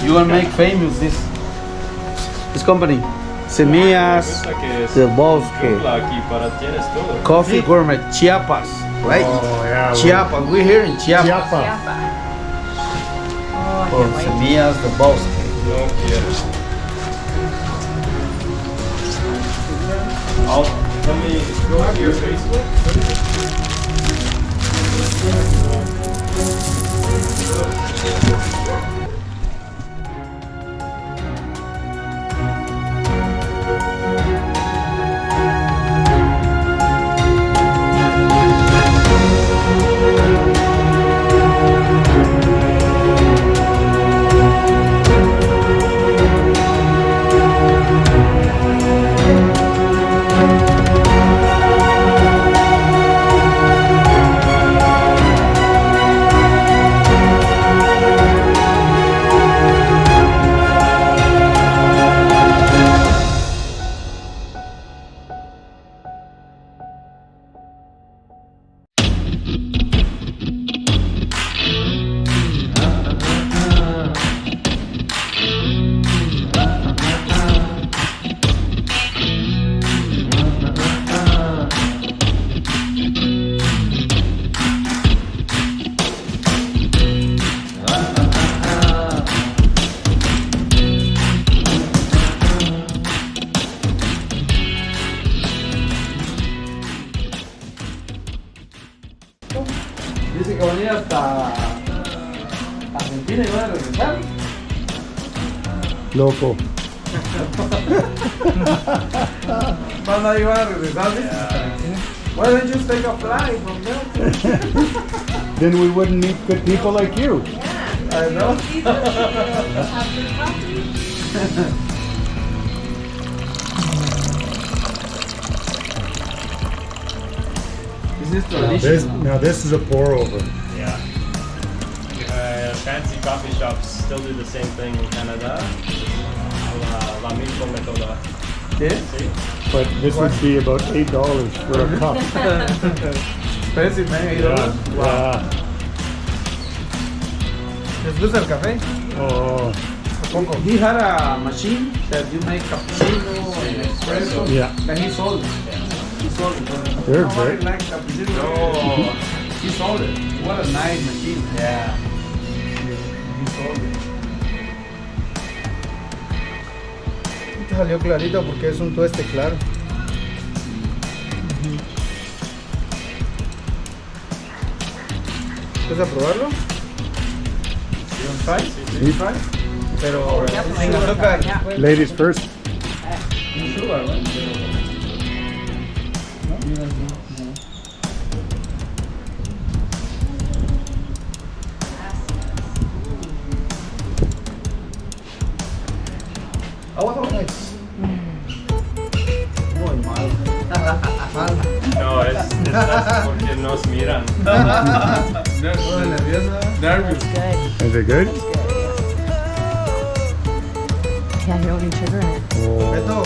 You want to make famous this company. Semillas del Bosque. Coffee Gourmet, Chiapas, right? Oh, yeah. Chiapas, we're here in Chiapas. Chiapas. Por Semillas del Bosque. No quieres. Let me go to your Facebook. Dice que van a ir hasta Argentina y van a regresar. Loco. Van a regresar. Why don't you just take a flight from there? Then we wouldn't meet good people like you. I know. This is traditional. Now this is a pour over. Yeah. Fancy coffee shops still do the same thing in Canada. La misma método. Yeah? See? But this would be about $8 for a cup. Expensive, man. Yeah. Wow. ¿Les gusta el café? Oh, He had a machine that you make cappuccino and espresso. yeah. Then he sold it. He sold it. They're Nobody great. likes cappuccino. No. He sold it. What a nice machine. Yeah. He sold it. Este salió clarito porque es un tueste claro. ¿Quieres a probarlo? You want to try? Sí. Try? Pero sin azúcar. Ladies first. Sin sugar, right? Muy mal. No, es porque nos miran. Nerviosa. Nervous. Is it good? Yeah, you don't need sugar in it. Oh. Beto,